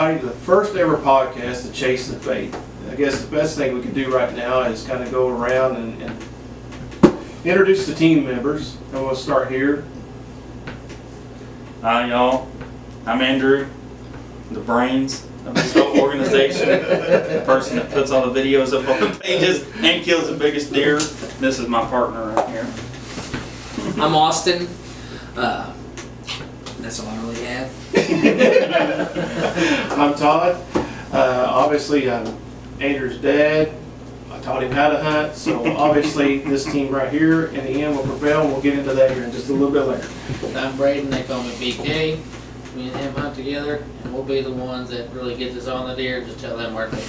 everybody to the first ever podcast, The Chase the Faith. I guess the best thing we can do right now is kind of go around and introduce the team members. And we'll start here. Hi, y'all. I'm Andrew, the brains of this whole organization, the person that puts all the videos up on the pages and kills the biggest deer. This is my partner right here. I'm Austin. That's all I really have. I'm Todd. Obviously, I'm Andrew's dad. I taught him how to hunt, so obviously this team right here in the end will prevail, and we'll get into that here in just a little bit later. I'm Braden, they call me BK. Me and him hunt together, and we'll be the ones that really get us on the deer. Just tell them where to be.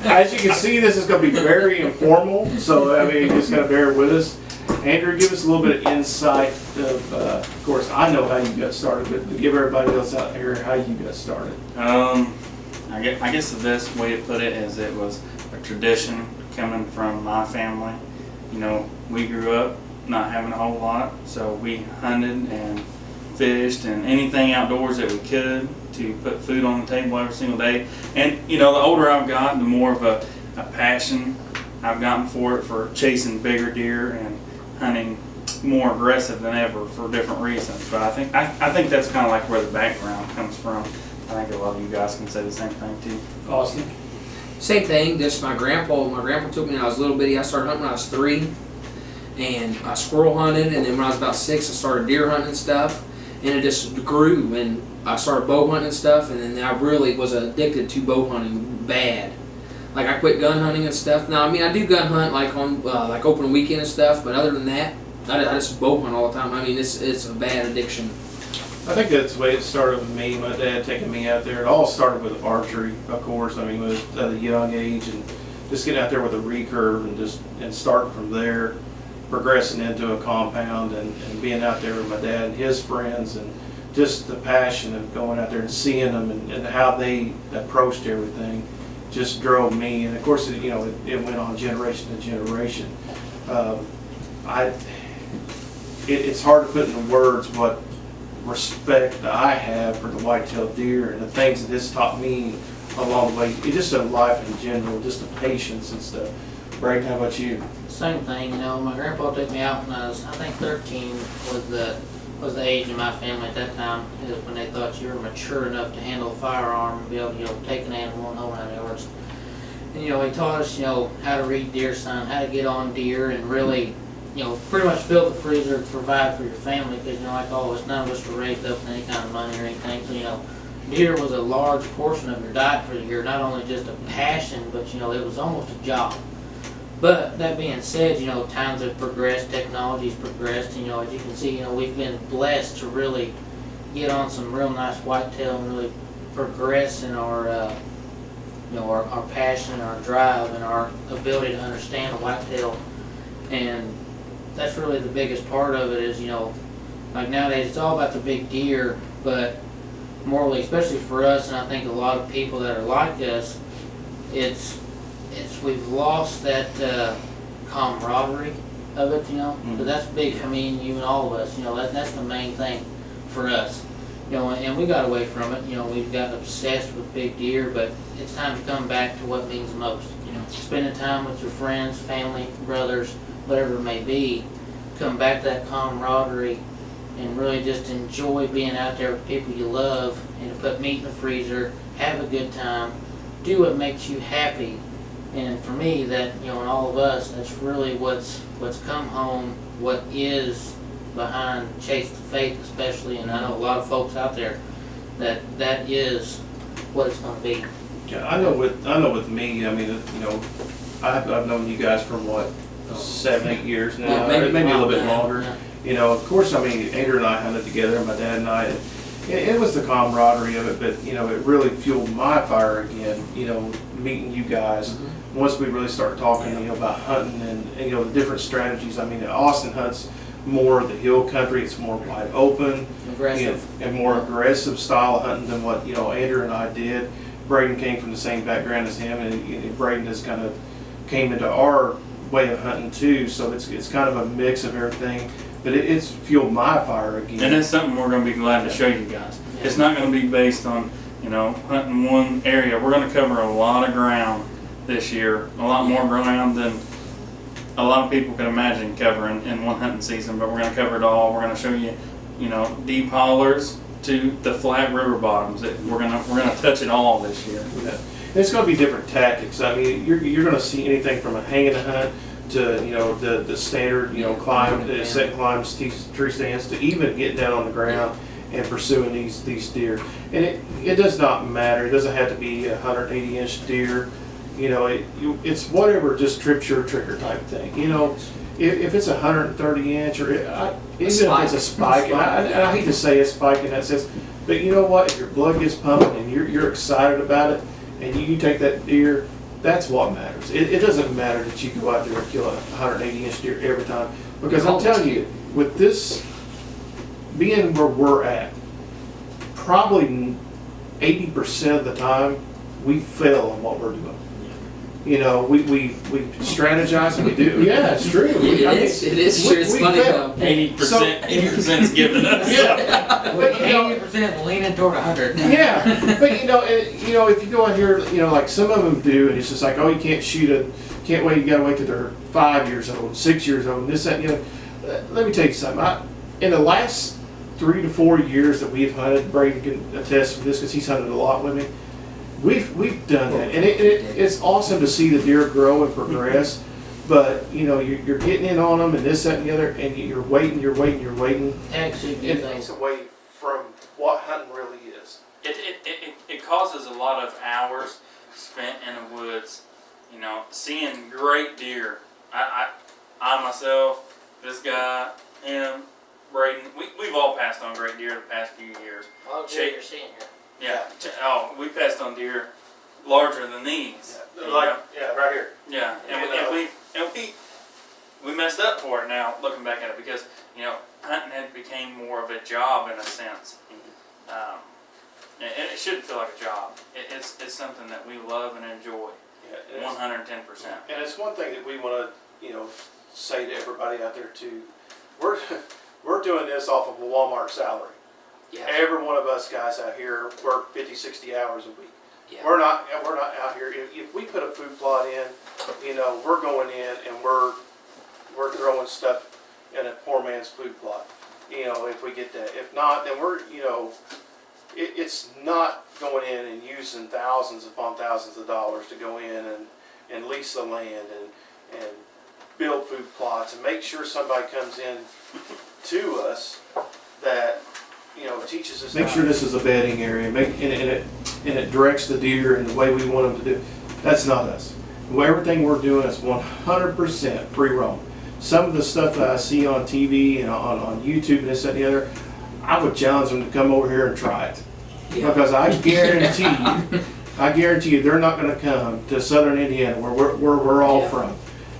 As you can see, this is going to be very informal, so I mean, you just got to bear with us. Andrew, give us a little bit of insight of course, I know how you got started, but give everybody else out here how you got started. I guess the best way to put it is it was a tradition coming from my family. You know, we grew up not having a whole lot, so we hunted and fished and anything outdoors that we could to put food on the table every single day. And you know, the older I've gotten, the more of a passion I've gotten for it, for chasing bigger deer and hunting more aggressive than ever for different reasons. But I think that's kind of like where the background comes from. I think a lot of you guys can say the same thing too. Austin? Same thing, just my grandpa took me when I was a little bitty. I started hunting when I was 3, and I squirrel hunted, and then when I was about 6 I started deer hunting and stuff, and it just grew, and I started bow hunting and stuff, and then I really was addicted to bow hunting bad. Like I quit gun hunting and stuff. Now I mean I do gun hunt like on like open weekend and stuff, but other than that, I just bow hunt all the time. I mean it's a bad addiction. I think that's the way it started with me. My dad taking me out there. It all started with archery, of course. I mean, at a young age, and just getting out there with a recurve and start from there, progressing into a compound and being out there with my dad and his friends, and just the passion of going out there and seeing them and how they approached everything just drove me. And of course, it went on generation to generation. It's hard to put into words what respect that I have for the white-tailed deer and the things that this taught me along the way. It's just a life in general, just the patience and stuff. Braden, how about you? Same thing, you know. My grandpa took me out when I was, I think, 13 was the age in my family at that time. It was when they thought you were mature enough to handle a firearm and be able to, take an animal and hold around yards. And he taught us, how to read deer sign, how to get on deer, and really, pretty much fill the freezer to provide for your family, because, like all of us, none of us were raised up with any kind of money or anything. So, deer was a large portion of your diet for the year, not only just a passion, but, it was almost a job. But that being said, times have progressed, technology's progressed, as you can see, we've been blessed to really get on some real nice whitetail and really progress in our, our passion, our drive, and our ability to understand a whitetail. And that's really the biggest part of it is, like nowadays it's all about the big deer, but morally, especially for us, and I think a lot of people that are like us, we've lost that camaraderie of it, because that's big for me and you and all of us, that's the main thing for us, and we got away from it, we've got obsessed with big deer, but it's time to come back to what means most, spending time with your friends, family, brothers, whatever it may be, come back to that camaraderie and really just enjoy being out there with people you love, and to put meat in the freezer, have a good time, do what makes you happy. And for me, that, and all of us, that's really what's come home, what is behind Chase the Faith especially, and I know a lot of folks out there that is what it's going to be. Yeah, I know with me, I mean, I've known you guys for what, 7-8 years now, Yeah, maybe a little bit now, longer. yeah. Of course, I mean, Andrew and I hunted together, my dad and I. It was the camaraderie of it, but it really fueled my fire again. Meeting you guys. Mm-hmm. Once we really started talking, about hunting and the different strategies. I mean, Austin hunts more of the hill country. It's more wide open, Aggressive, and more aggressive style of hunting than what Andrew and I did. Braden came from the same background as him, and Braden has kind of came into our way of hunting too. So it's kind of a mix of everything. but it's fueled my fire again. And that's something we're gonna be glad to show you guys. It's not gonna be based on, hunting one area. We're gonna cover a lot of ground this year, a lot more ground than a lot of people can imagine covering in one hunting season, but we're gonna cover it all. We're gonna show you, deep hollers to the flat river bottoms. We're gonna touch it all this year. Yeah. And it's going to be different tactics. I mean, you're going to see anything from a hanging a hunt to the standard climb, set climbs, tree stands, to even getting down on the ground and pursuing these deer. And it does not matter. It doesn't have to be a 180-inch deer. It's whatever just trips your trigger type thing. If it's a 130-inch or even if it's a spike, and I hate to say a spike in that sense, but you know what? If your blood gets pumping and you're excited about it, and you take that deer, that's what matters. It doesn't matter that you go out there and kill a 180-inch deer every time, because I'm telling you, with this being where we're at, probably 80% of the time we fail on what we're doing. We strategize and we do. Yeah, it's true. It is true. It's funny though. 80% is giving us. Yeah. But 80% leaning toward 100. Yeah, but if you go out here, like some of them do, and it's just like, oh, you can't wait. You gotta wait till they're 5 years old, 6 years old, and this, that, let me tell you something. In the last 3 to 4 years that we've hunted, Brady can attest to this because he's hunted a lot with me. We've done that, and it's awesome to see the deer grow and progress. But you're getting in on them and this, that, and the other, and you're waiting. Actually, It takes away from what hunting really is. It causes a lot of hours spent in the woods, seeing great deer. I myself, this guy, him, Braden, we've all passed on great deer the past few years. What deer you're seeing here? Yeah. Oh, we passed on deer larger than these. Right here. Yeah, and we messed up for it now, looking back at it, because hunting had became more of a job in a sense, and it shouldn't feel like a job. It's something that we love and enjoy, 110%. And it's one thing that we want to say to everybody out there too. We're doing this off of a Walmart salary. Yeah. Every one of us guys out here work 50, 60 hours a week. Yeah. We're not out here. If we put a food plot in, we're going in and we're throwing stuff in a poor man's food plot. If we get that. If not, then it's not going in and using thousands upon thousands of dollars to go in and lease the land and build food plots and make sure somebody comes in to us that teaches us. Make sure this is a bedding area. And it directs the deer in the way we want them to do. That's not us. Everything we're doing is 100% free roam. Some of the stuff that I see on TV and on YouTube and this, that, and the other, I would challenge them to come over here and try it. Yeah. Because I guarantee you they're not going to come to southern Indiana where we're all from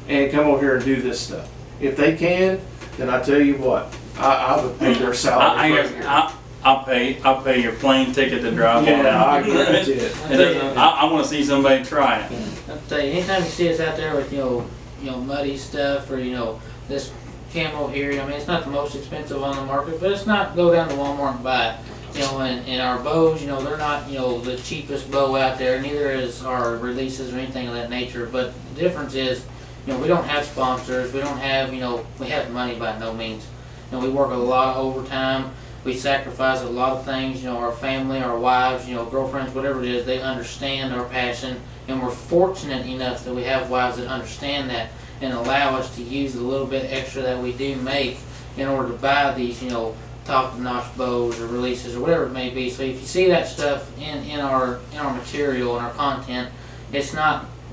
and come over here and do this stuff. If they can, then I tell you what, I would pay their salary. I'll pay your plane ticket to drive on out. I guarantee it. I want to see somebody try it. I'll tell you, anytime you see us out there with muddy stuff or this camo here, it's not the most expensive on the market, but it's not go down to Walmart and buy it. And our bows, they're not the cheapest bow out there. Neither is our releases or anything of that nature. But the difference is, we don't have sponsors. We don't have we have money by no means. We work a lot of overtime. We sacrifice a lot of things, our family, our wives, girlfriends, whatever it is, they understand our passion, and we're fortunate enough that we have wives that understand that and allow us to use the little bit extra that we do make in order to buy these, top-notch bows or releases or whatever it may be. So if you see that stuff in our material and our content,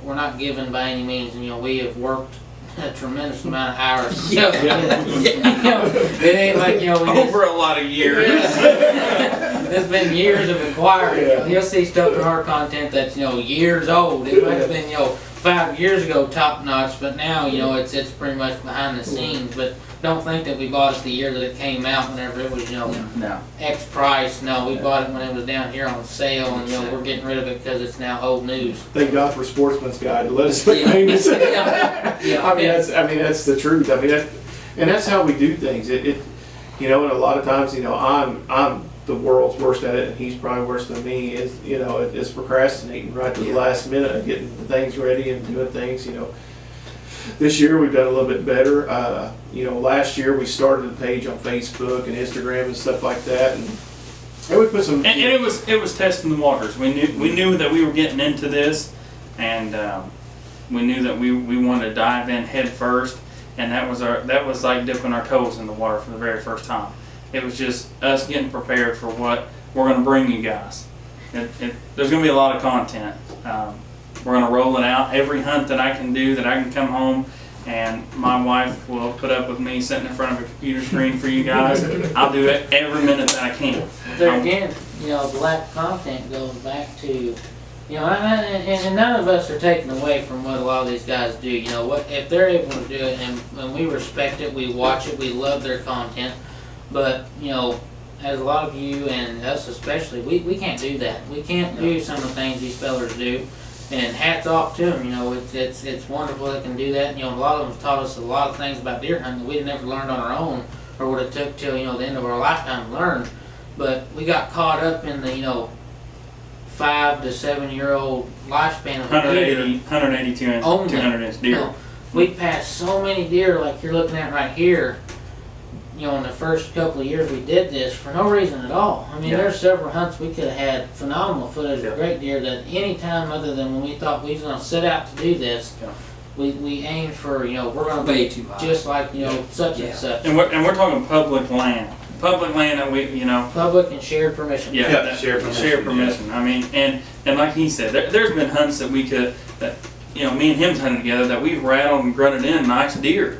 we're not given by any means, and we have worked a tremendous amount of hours. It ain't like we over a lot of years. There's been years of inquiry. Yeah. You'll see stuff in our content that's years old. It might have been 5 years ago top notch, but now it's pretty much behind the scenes. But don't think that we bought it the year that it came out, whenever it was No. X price. No, we bought it when it was down here on sale, and we're getting rid of it because it's now old news. Thank God for Sportsman's Guide to let us make famous. Yeah. That's the truth. And that's how we do things. You know, and a lot of times, you know, I'm the world's worst at it, and he's probably worse than me. Is, you know, it's procrastinating right to the last minute of getting the things ready and doing things. You know, this year we've done a little bit better. You know, last year we started a page on Facebook and Instagram and stuff like that, and we put some. And it was testing the waters. We knew that we were getting into this, and we knew that we wanted to dive in head first, and that was like dipping our toes in the water for the very first time. It was just us getting prepared for what we're going to bring you guys. There's going to be a lot of content. We're going to roll it out. Every hunt that I can do, that I can come home and my wife will put up with me sitting in front of a computer screen for you guys. I'll do it every minute that I can. There again, you know, the lack of content goes back to, you know, and none of us are taking away from what a lot of these guys do. You know, what if they're able to do it, and we respect it, we watch it, we love their content. But, you know, as a lot of you and us especially, we can't do that. We can't do some of the things these fellers do. And hats off to them. You know, it's wonderful they can do that. You know, a lot of them taught us a lot of things about deer hunting that we'd never learned on our own, or would have took till, you know, the end of our lifetime to learn. But we got caught up in the, you know, 5 to 7 year old lifespan of a deer. 182 inch, Only. 200 inch deer. You know, we passed so many deer like you're looking at right here, you know, in the first couple of years we did this for no reason at all. I mean, Yeah. there's several hunts we could have had phenomenal footage Yeah. of great deer that any time other than when we thought we was going to set out to do this, Yeah. we aimed for, you know, we're going to Way be too high. just like, you know, such Yeah. and such. And we're talking public land that we, you know. Public and shared permission. Yeah, Yeah, that- shared permission, shared permission. I mean, and like he said, there's been hunts that we could, that, you know, me and him's hunted together, that we've rattled and grunted in nice deer.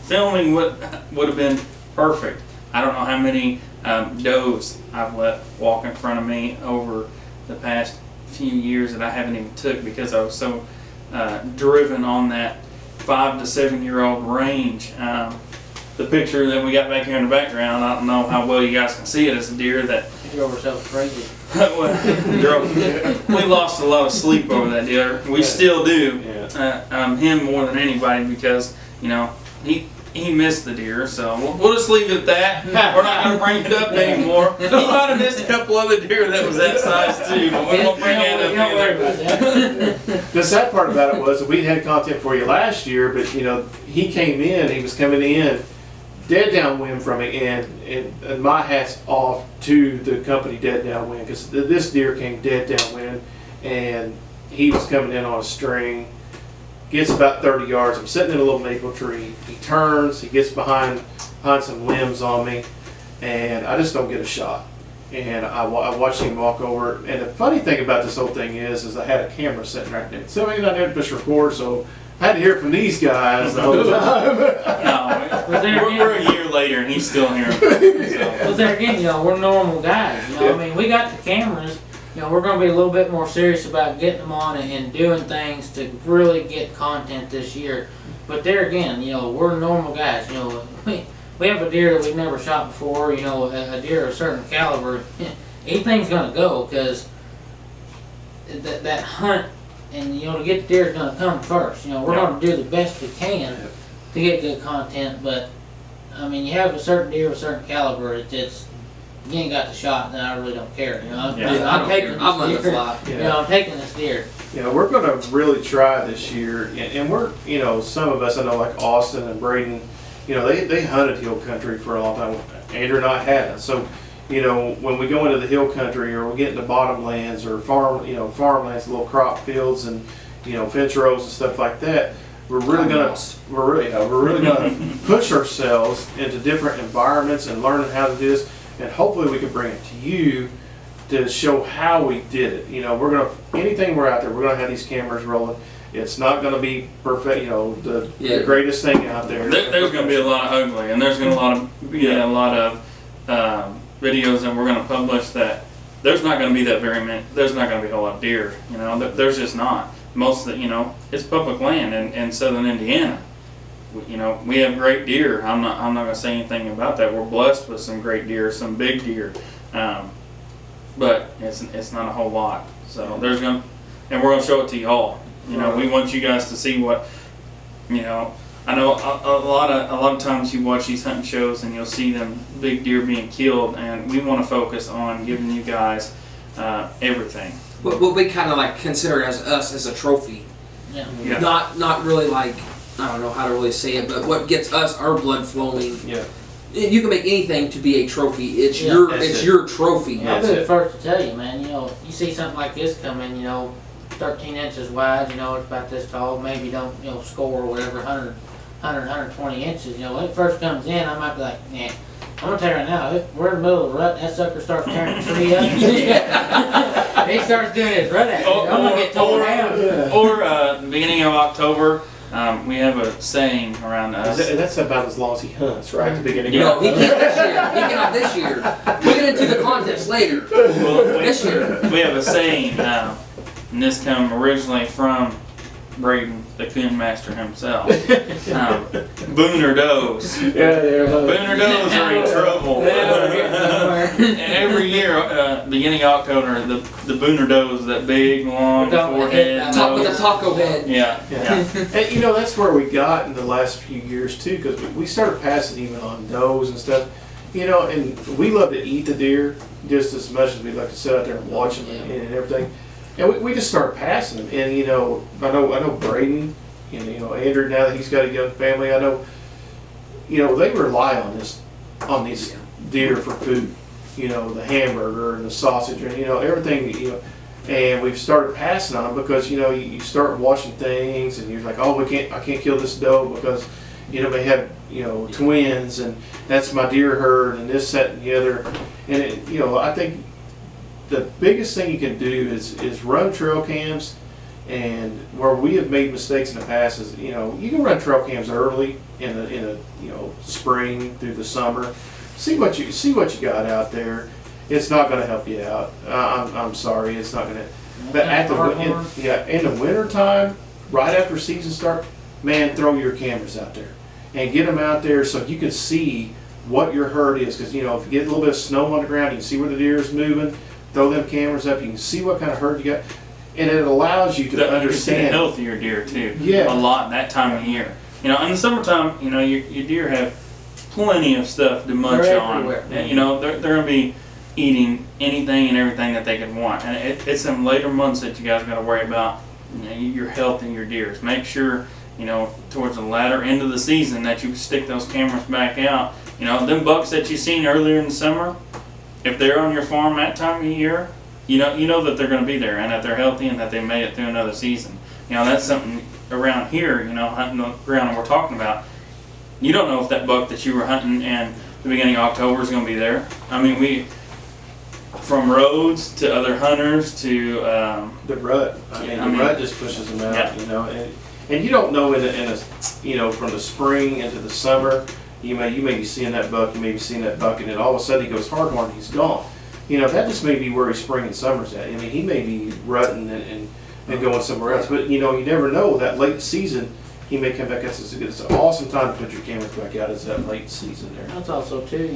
Filming would have been perfect. I don't know how many does I've let walk in front of me over the past few years that I haven't even took because I was so driven on that 5 to 7 year old range. The picture that we got back here in the background, I don't know how well you guys can see it, it's a deer that You drove ourselves crazy. we lost a lot of sleep over that deer. We still do. Yeah. Him more than anybody because, you know, he missed the deer, so we'll just leave it at that. We're not going to bring it up anymore. He might have missed a couple other deer that was that size too, but we won't bring it up Don't worry either. about that. The sad part about it was that we had content for you last year, but you know, he was coming in dead downwind from it, and my hat's off to the company dead downwind because this deer came dead downwind, and he was coming in on a string. Gets about 30 yards. I'm sitting in a little maple tree. He turns. He gets behind some limbs on me, and I just don't get a shot. And I watched him walk over. And the funny thing about this whole thing is I had a camera sitting right there. So I didn't have to push record, so I had to hear from these guys the whole time. No, we're a year later and he's still here. So. But there again, you know, we're normal guys. You know, I mean, we got the cameras. You know, we're going to be a little bit more serious about getting them on and doing things to really get content this year. But there again, you know, we're normal guys. You know, we have a deer that we've never shot before. You know, a deer of a certain caliber. Anything's going to go because that hunt and, you know, to get the deer is going to come first. You know, we're going to do the best we can to get good content. But I mean, you have a certain deer of a certain caliber. It's you ain't got the shot, then I really don't care. You know, I'm I taking don't care. I'm this letting it deer. fly. You know, I'm taking this deer. You know, we're going to really try this year, and we're, you know, some of us, I know like Austin and Braden, you know, they hunted hill country for a long time. Andrew and I hadn't. So, you know, when we go into the hill country or we get into bottomlands or farmlands, little crop fields and, you know, fence rows and stuff like that, we're really gonna push ourselves into different environments and learning how to do this, and hopefully we can bring it to you to show how we did it. You know, anything we're out there, we're gonna have these cameras rolling. It's not gonna be perfect, you know, the greatest thing out there. There's going to be a lot of ugly, and there's going to be a lot of videos that we're going to publish that there's not going to be that very many. There's not going to be a whole lot of deer. You know, there's just not. Most of the, you know, it's public land in southern Indiana. You know, we have great deer. I'm not going to say anything about that. We're blessed with some great deer, some big deer, but it's not a whole lot. So we're going to show it to y'all. You know, we want you guys to see what, you know, I know a lot of times you watch these hunting shows and you'll see them big deer being killed, and we want to focus on giving you guys everything. What we kind of like consider as us as a trophy. Yeah. Yeah. Not really like, I don't know how to really say it, but what gets us our blood flowing. Yeah. You can make anything to be a trophy. It's Yeah. That's your trophy. Yeah. I'll be the first to tell you, man, you see something like this coming, 13 inches wide, it's about this tall, maybe don't, score or whatever, 120 inches, when it first comes in, I might be like, nah, I'm gonna tell you right now, if we're in the middle of the rut, that sucker starts tearing the tree up. He starts doing his rut action, I'm gonna get torn down. Or the beginning of October, we have a saying around us. That's about as long as he hunts, right? At the beginning. No, he can't this year. He cannot this year. We'll get into the contest later. Well, This year. we have a saying, and this come originally from Braden, the coon master himself. Booner does. Booner does are in trouble. Every year, beginning of October, the Booner does, that big, long forehead. Top with a nose. taco head. Yeah, yeah. And that's where we got in the last few years too, because we started passing even on does and stuff. And we love to eat the deer just as much as we like to sit out there and watch them and everything. And we just started passing them. And I know Braden, and Andrew, now that he's got a young family, I know, they rely on these deer for food. The hamburger and the sausage and everything. And we've started passing on them because you start watching things and you're like, oh, I can't kill this doe because they have twins and that's my deer herd and this, that, and the other. And I think the biggest thing you can do is run trail cams. And where we have made mistakes in the past is you can run trail cams early in a spring through the summer. See what you got out there. It's not going to help you out. I'm sorry, it's not going to. But in the winter time, right after season start, man, throw your cameras out there and get them out there so you can see what your herd is. Because if you get a little bit of snow on the ground, you can see where the deer is moving. Throw them cameras up. You can see what kind of herd you got, and it allows you to understand. You can see the healthier deer too. Yeah. A lot that time of year. In the summertime, your deer have plenty of stuff to munch They're on. everywhere. And, they're going to be eating anything and everything that they can want. And it's them later months that you guys got to worry about your health and your deers. Make sure, towards the latter end of the season that you stick those cameras back out. Them bucks that you seen earlier in the summer, if they're on your farm that time of year, you know that they're going to be there and that they're healthy and that they made it through another season. That's something around here, hunting the ground that we're talking about. You don't know if that buck that you were hunting in the beginning of October is going to be there. I mean, from roads to other hunters to The rut. The rut just pushes them out. Yeah. And you don't know from the spring into the summer. You may be seeing that buck, you may be seeing that buck, and then all of a sudden he goes hardhorn and he's gone. That just may be where his spring and summer's at. He may be rutting and going somewhere else. But you never know. That late season, he may come back. It's an awesome time to put your cameras back out. Is that late season there? That's also too,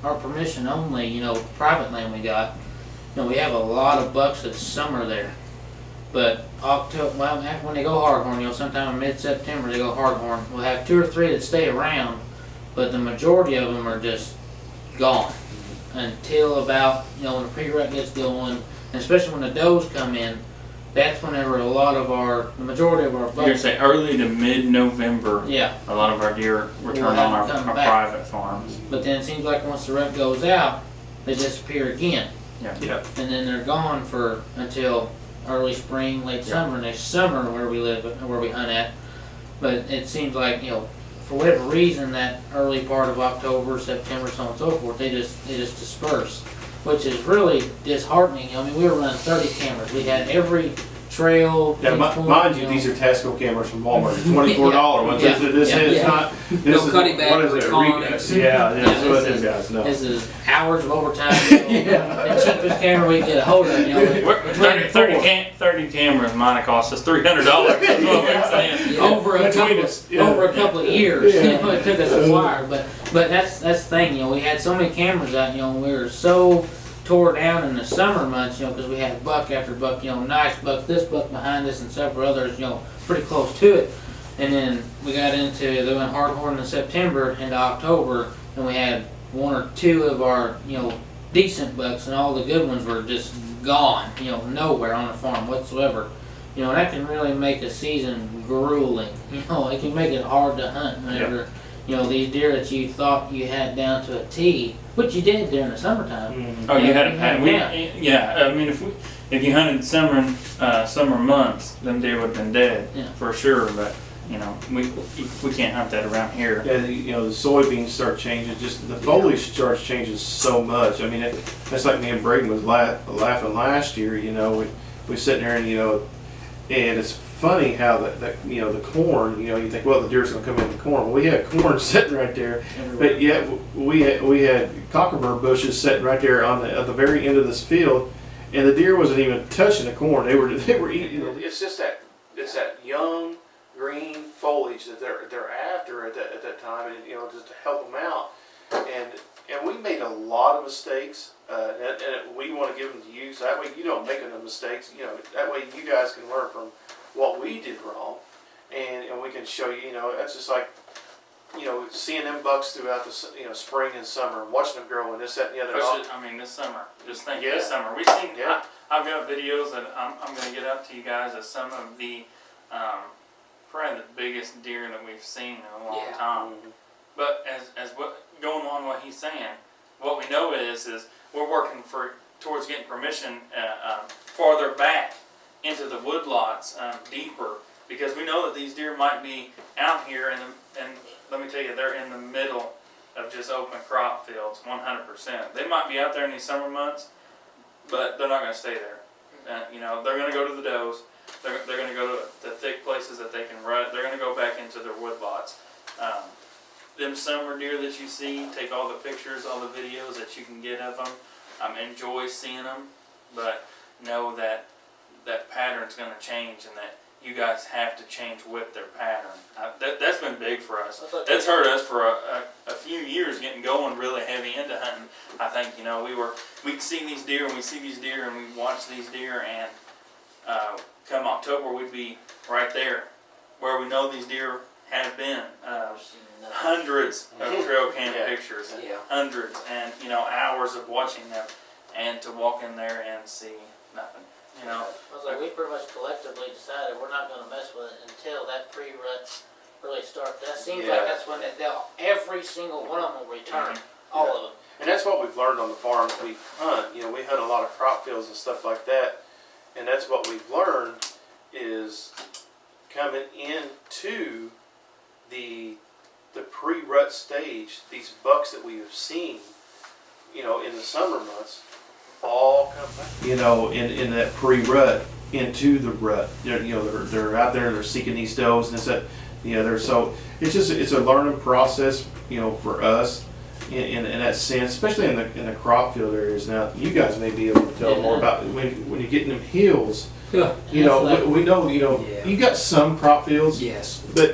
our permission only, private land we got. We have a lot of bucks that's summer there. But October, after when they go hardhorn, sometime in mid-September they go hardhorn. We'll have 2 or 3 that stay around, but the majority of them are just gone until about, when the pre-rut gets going, and especially when the does come in. That's whenever the majority of our bucks. you're going to say early to mid-November. Yeah. A lot of our deer return on our private farms. But then it seems like once the rut goes out, they disappear again. Yeah. And then they're gone until early spring, late summer, next summer where we hunt at. But it seems like, for whatever reason, that early part of October, September, so on and so forth, they just disperse, which is really disheartening. We were running 30 cameras. We had every trail. Yeah, mind you, these are Tasco cameras from Walmart. $24 ones. Yeah. This is not. No cutting back. What is it? Recon. Yeah, that's what these guys know. This is hours of overtime. The cheapest camera we get a hold of. 30 cameras might have cost us $300. That's what we're saying. Over a couple of years. Yeah. It took us a while, but that's the thing. We had so many cameras out. We were so tore down in the summer months. Because we had buck after buck. Nice buck, this buck behind us, and several others. Pretty close to it. And then we got into, they went hardcore in September into October, and we had 1 or 2 of our, decent bucks, and all the good ones were just gone, nowhere on the farm whatsoever. That can really make a season grueling. It can make it hard to hunt whenever, these deer that you thought you had down to a T, which you did during the summertime. Mhm. Oh, you had a pattern. Yeah. Yeah, I mean, if you hunted summer months, them deer would have been dead Yeah. for sure. But we can't hunt that around here. Yeah, the soybeans start changing. Just the foliage starts changing so much. I mean, that's like me and Braden was laughing last year. We sitting there and and it's funny how the corn. You think, well, the deer's gonna come in the corn. Well, we had corn sitting right there, but yet we had cockerburr bushes sitting right there at the very end of this field, and the deer wasn't even touching the corn. They were eating. It's just that young green foliage that they're after at that time, and just to help them out. And we made a lot of mistakes, and we want to give them to you, so that way you don't make them mistakes. That way you guys can learn from what we did wrong, and we can show you. That's just like seeing them bucks throughout the spring and summer, and watching them grow and this, that, and the other. I mean, this summer. Just think, Yeah. this summer we've seen. Yeah. I've got videos that I'm going to get up to you guys of some of the probably the biggest deer that we've seen in a long Yeah. time. But as what going on what he's saying, what we know is we're working towards getting permission farther back into the woodlots, deeper, because we know that these deer might be out here and let me tell you, they're in the middle of just open crop fields, 100%. They might be out there in these summer months, but they're not going to stay there. They're going to go to the does. They're going to go to the thick places that they can rut. They're going to go back into their woodlots. Them summer deer that you see, take all the pictures, all the videos that you can get of them. Enjoy seeing them, but know that pattern's going to change and that you guys have to change with their pattern. That's been big for us. That's hurt us for a few years getting going really heavy into hunting. I think, we'd see these deer and we'd watch these deer, and come October we'd be right there where we know these deer have been. Hundreds of trail cam pictures, Yeah. hundreds, and hours of watching them, and to walk in there and see nothing. I was like, we pretty much collectively decided we're not going to mess with it until that pre-rut really starts. That seems like that's when every single one of them will return, all of them. And that's what we've learned on the farm that we hunt. We hunt a lot of crop fields and stuff like that, and that's what we've learned is coming into the pre-rut stage. These bucks that we have seen, in the summer months, all come back. In that pre-rut into the rut. They're out there and they're seeking these does and this that. So it's a learning process. For us. In that sense, especially in the crop field areas. Now, you guys may be able to tell more about when you get in them hills. Yeah. We know. Yeah. You got some crop fields, Yes. but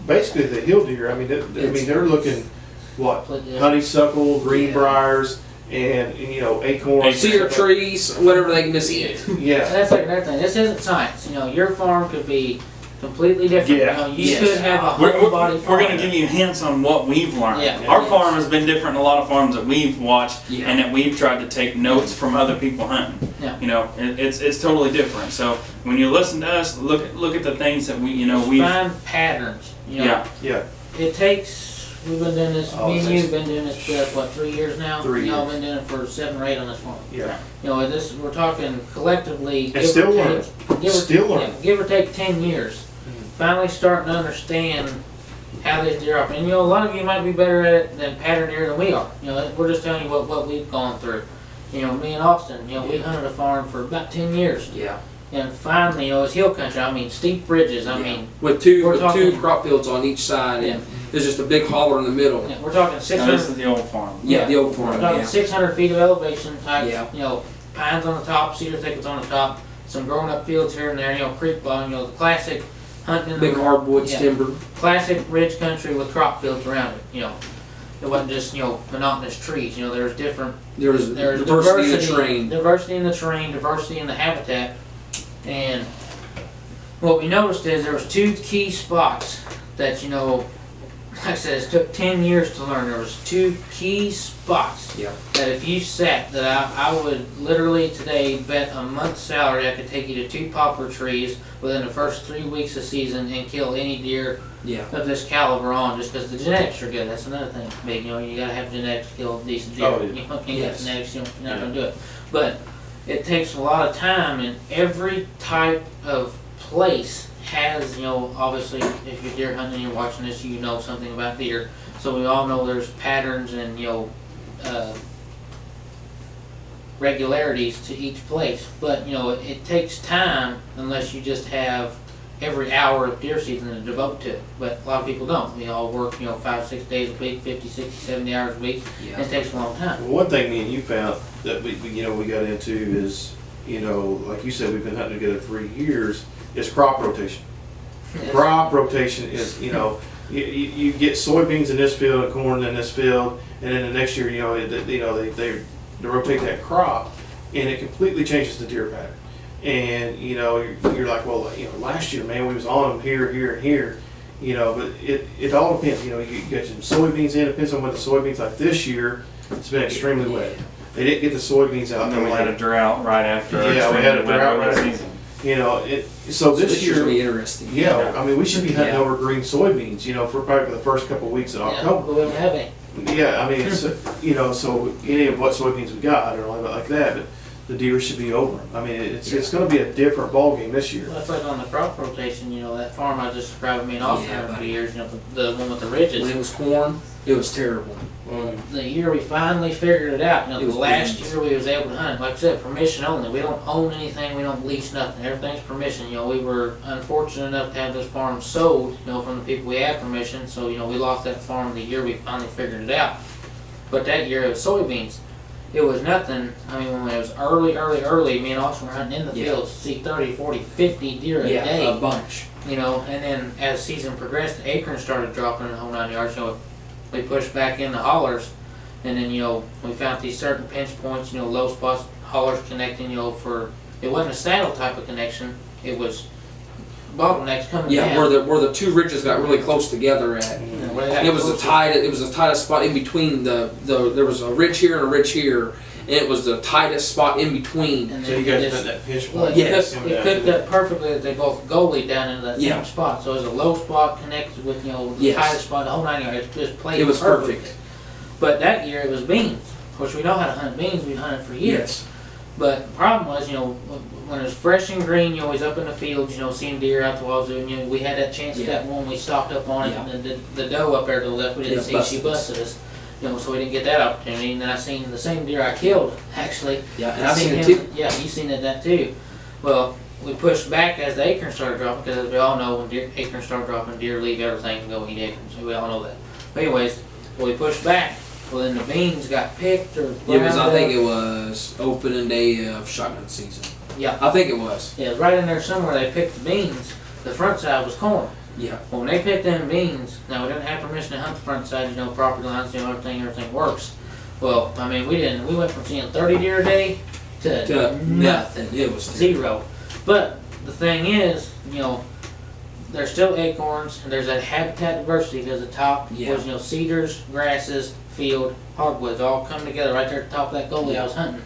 basically the hill deer. They're looking what Yeah. honeysuckle, greenbriers, and acorns, Cedar trees, whatever they can just eat. Yeah. And that's like another thing. This isn't science. Your farm could be completely different. Yeah. You could have a We're whole body farm. going to give you hints on what we've learned. Yeah. Our farm has been different than a lot of farms that we've watched, Yeah. and that we've tried to take notes from other people hunting. Yeah. It's totally different. So when you listen to us, look at the things that we find patterns. Yeah. It takes. We've been doing this. Oh, Me and it you've takes- been doing this for 3 years now. 3 Y'all years. been doing it for 7 or 8 on this farm. Yeah. We're talking collectively. And still learning. Give or take 10 years. Finally starting to understand how these deer are. And a lot of you might be better at it than pattern deer than we are. We're just telling you what we've gone through. Me and Austin. We hunted a farm for about 10 years. Yeah. And finally, it's hill country. Steep bridges. With two We're talking- crop fields on each side, Yeah. and there's just a big holler in the middle. We're talking Now, 600. this is the old farm. Yeah, the old We're farm. talking Yeah. 600 feet of elevation type. Yeah. Pines on the top, cedar thickets on the top, some growing up fields here and there. Creek bottom. The classic hunting in Big the hardwoods, Yeah. timber. classic ridge country with crop fields around it. It wasn't just monotonous trees. There's different. There's There's diversity in the terrain. diversity in the terrain, diversity in the habitat, and what we noticed is there was two key spots that, you know, like I said, it took 10 years to learn. There was two key spots Yeah. that if you sat, that I would literally today bet a month's salary I could take you to two poplar trees within the first 3 weeks of season and kill any deer Yeah. of this caliber on, just because the genetics are good. That's another thing big. You know, you gotta have genetics to kill a decent deer. Oh, yeah. You know, if you Yes. got genetics, you're not gonna do it. But it takes a lot of time, and every type of place has, you know, obviously if you're deer hunting and you're watching this, you know something about deer. So we all know there's patterns and, you know, regularities to each place. But, you know, it takes time unless you just have every hour of deer season to devote to it. But a lot of people don't. We all work, you know, 5-6 days a week, 50, 60, 70 hours a week. Yeah. And it takes a long time. Well, one thing me and you found that we got into is, you know, like you said, we've been hunting together 3 years, is crop rotation. Crop rotation is, you know, you get soybeans in this field and corn in this field, and then the next year, you know, they rotate that crop, and it completely changes the deer pattern. And you know, you're like, well, you know, last year, man, we was on them here, here, and here, you know, but it all depends. You know, you get some soybeans in. It depends on what the soybeans like this year. It's been extremely wet. They didn't get the soybeans out. And then we until had a drought right after. our Yeah, we had a extremely wet drought early right season. You know, so this year's gonna year, be interesting. yeah, I mean, we should be hunting Yeah. over green soybeans, you know, for probably the first couple of weeks of Yeah, October. but we don't have any. Yeah, I mean, it's, you know, so any of what soybeans we got, I don't know about like that, but the deer should be over them. I mean, it's going to be a different ball game this year. Well, that's like on the crop rotation, you know, that farm I just described, me and Austin Yeah, had for buddy. years, you know, the one with the ridges. When it was corn, it was terrible. The year we finally figured it out, you know, It was the last beans. year we was able to hunt, like I said, permission only. We don't own anything, we don't lease nothing, everything's permission. You know, we were unfortunate enough to have this farm sold, you know, from the people we had permission, so, you know, we lost that farm the year we finally figured it out. But that year it was soybeans. It was nothing, I mean, when it was early, me and Austin were hunting in the Yeah. fields, see 30, 40, 50 deer a Yeah, day. a bunch. You know, and then as season progressed, the acorns started dropping in the whole 9 yards. You know, we pushed back in the hollers, and then, you know, we found these certain pinch points, you know, low spots, hollers connecting, you know, for, it wasn't a saddle type of connection, it was bottlenecks coming Yeah, down. where the two ridges got really close together at. You know, where they had It was the closer- tightest spot in between the there was a ridge here and a ridge here, and it was the tightest spot in between. And So then you guys just- had that pinch Well, point. it Yes. cooked- it cooked up perfectly that they both goalie down into that Yeah. same spot. So it was a low spot connected with, you know, the Yes. tightest spot, the whole 9 yards. It just played It was perfect. perfect. But that year it was beans. Of course, we know how to hunt beans. We've hunted for years. Yes. But the problem was, you know, when it was fresh and green, you're always up in the fields, you know, seeing deer out the wazoo, and you know, we had that chance at Yeah. that one, we stopped up on it, Yeah. and the doe up there to the left, we didn't Yeah, see, she busted us. busted us. You know, so we didn't get that opportunity, and then I seen the same deer I killed, actually. Yeah, and I seen it him- too. Yeah, you seen that too. Well, we pushed back as the acorns started dropping, because as we all know, when acorns start dropping, deer leave everything and go eat acorns, so we all know that. But anyways, we pushed back, well then the beans got picked, or It was. I ground think up. it was opening day of shotgun season. Yeah. I think it was. Yeah, right in there somewhere they picked the beans. The front side was corn. Yeah. Well, when they picked them beans, now we didn't have permission to hunt the front side, you know, property lines, you know, everything works. Well, I mean, we went from seeing 30 deer a day to nothing. It was Zero. But the thing is, you know, there's still acorns, and there's that habitat diversity, because the top Yeah. was, you know, cedars, grasses, field, hardwoods, all come together right there at the top of that gully I was hunting.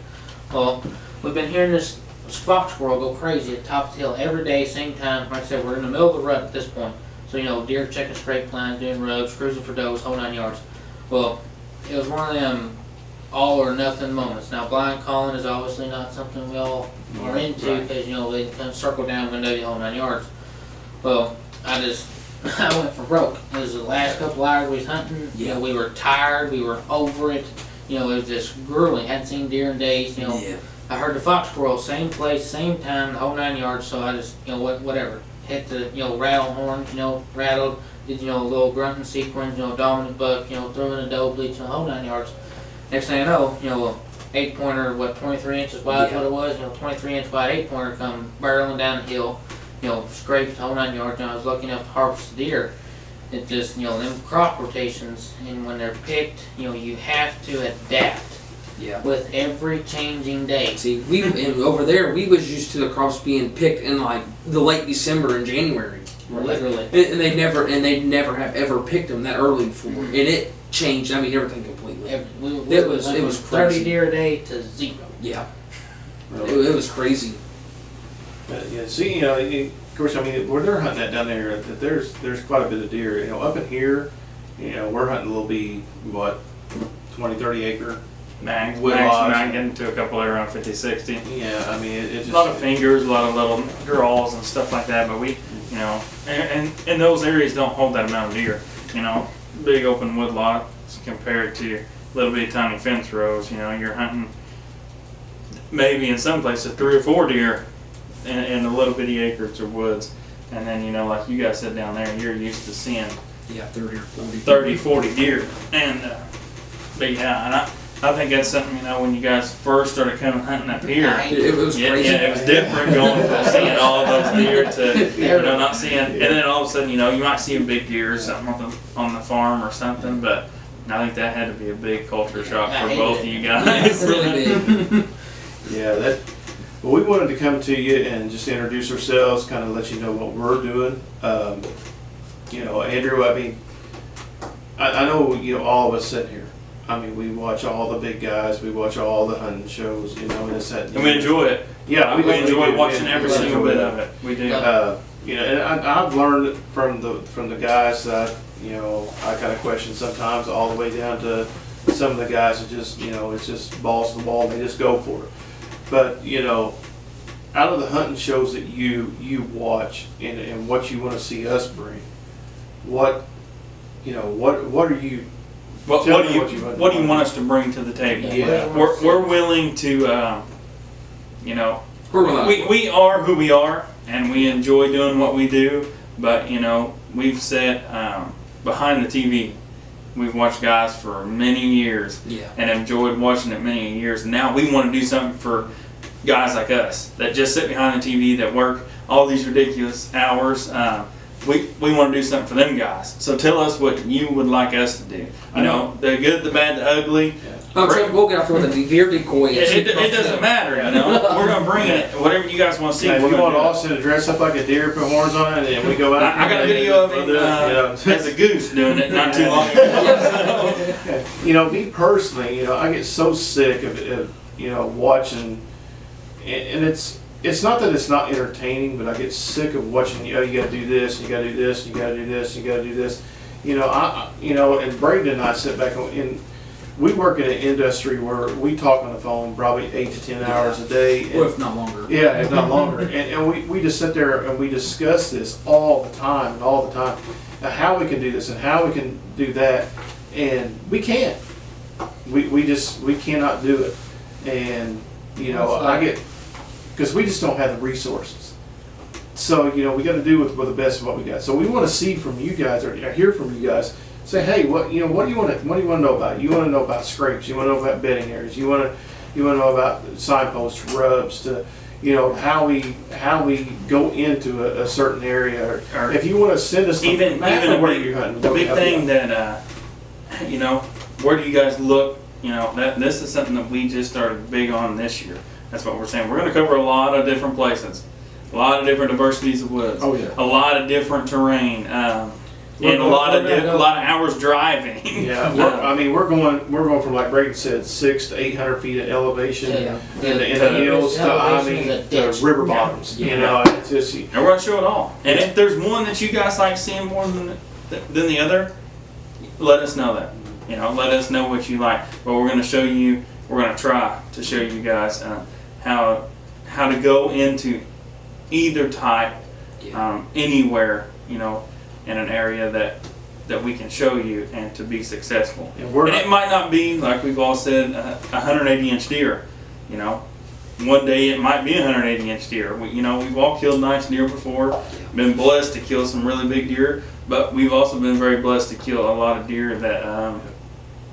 Well, we've been hearing this fox squirrel go crazy at the top of the hill every day, same time. Like I said, we're in the middle of the rut at this point. So, you know, deer checking straight lines, doing roads, cruising for does, whole 9 yards. Well, it was one of them all or nothing moments. Now, blind calling is obviously not something we all are into, Right. because, you know, they come circle down window the whole 9 yards. Well, I went for broke. It was the last couple hours we was hunting. You know, we were tired, we were over it. You know, it was just grueling. Hadn't seen deer in days, you know. Yeah. I heard the fox squirrel, same place, same time, the whole 9 yards, so I just, you know, whatever. Hit the, you know, rattle horns, you know, rattled, did, you know, a little grunting sequence, you know, dominant buck, you know, threw in a doe bleach, you know, the whole 9 yards. Next thing I know, you know, a 8-pointer, 23 inches wide is Yeah. what it was, you know, 23-inch wide 8-pointer come barreling down the hill, you know, scraped the whole 9 yards, and I was lucky enough to harvest the deer. It just, you know, them crop rotations, and when they're picked, you know, you have to adapt. Yeah. with every changing day. See, and over there, we was used to the crops being picked in like the late December and January. Literally. And they'd never have ever picked them that early before. And it changed, I mean, everything completely. It was from crazy. 30 deer a day to 0. Yeah. Really. It was crazy. Yeah, see, you know, of course, I mean, where they're hunting that down there, there's quite a bit of deer. You know, up in here, you know, we're hunting a little be, what, 20, 30 acre. Max, Wood max, lots. not getting to a couple there around 50, 60. Yeah, I mean, it just. A lot of fingers, a lot of little draws and stuff like that, but we, you know, and those areas don't hold that amount of deer, you know. Big open wood lots compared to little bitty tiny fence rows, you know, you're hunting maybe in some places 3 or 4 deer in the little bitty acres or woods. And then, you know, like you guys said down there, you're used to seeing Yeah, 30 or 40. 30, 40 deer. And, but yeah, and I think that's something, you know, when you guys first started coming hunting up here, It was yeah, crazy. it was different going from seeing all those deer to, you know, not seeing, and then all of a sudden, you know, you might see a big deer or something on the farm or something, but I think that had to be a big culture shock for both of you guys. Really big. Yeah, well, we wanted to come to you and just introduce ourselves, kind of let you know what we're doing. You know, Andrew, I mean, I know, you know, all of us sitting here. I mean, we watch all the big guys, we watch all the hunting shows, you know, and it's that. And we enjoy it. Yeah, We enjoy do. watching We every enjoy single bit of it. We do. You know, and I've learned from the guys that, you know, I kind of question sometimes, all the way down to some of the guys that just, you know, it's just balls to the wall and they just go for it. But, you know, out of the hunting shows that you watch and what you want to see us bring, what are you? What Tell do me you what you want us to bring to the table? Yeah. We're willing to, you know, We're we are who we are, and we enjoy doing what we do. But you know, we've sat behind the TV. We've watched guys for many years, Yeah. and enjoyed watching it many years. And now we want to do something for guys like us that just sit behind the TV, that work all these ridiculous hours. We want to do something for them guys. So tell us what you would like us to do. You know, the good, the bad, the ugly. We'll get out there with a deer decoy. It doesn't matter, you know. We're gonna bring it, whatever you guys want to see. If we're you gonna want do it. Austin to dress up like a deer, put horns on it, and we go out. I got a video of him as a goose doing it not too long ago. You know, me personally, you know, I get so sick of you know, watching, and it's not that it's not entertaining, but I get sick of watching. You know, you got to do this, you got to do this, you got to do this, you got to do this. You know, you know, and Braden and I sit back and we work in an industry where we talk on the phone probably 8 to 10 hours a day. Or if not longer. Yeah, if not longer. And we just sit there and we discuss this all the time and all the time. How we can do this and how we can do that. And we can't. We cannot do it. And, you know, I get, because we just don't have the resources. So, you know, we got to do with the best of what we got. So we want to see from you guys or hear from you guys. Say, hey, what do you want to know about? You want to know about scrapes. You want to know about bedding areas. You want to know about signposts, rubs, to, you know, how we go into a certain area. Or if you want to send us even where where you're hunting. the big thing that you know, where do you guys look? You know, this is something that we just started big on this year. That's what we're saying. We're going to cover a lot of different places, a lot of different diversities of woods, Oh, yeah. a lot of different terrain. And a lot of hours driving. Yeah, we're going from, like Braden said, 600 to 800 feet of elevation Yeah. in the hills to river bottoms. You know, it's just. And we're gonna show it all. And if there's one that you guys like seeing more than the other, let us know that. You know, let us know what you like. But we're gonna show you. We're gonna try to show you guys how to go into either type anywhere. You know, in an area that we can show you and to be successful. And it might not be, like we've all said, a 180-inch deer. You know, one day it might be a 180-inch deer. We've all killed nice deer before, been blessed to kill some really big deer, but we've also been very blessed to kill a lot of deer that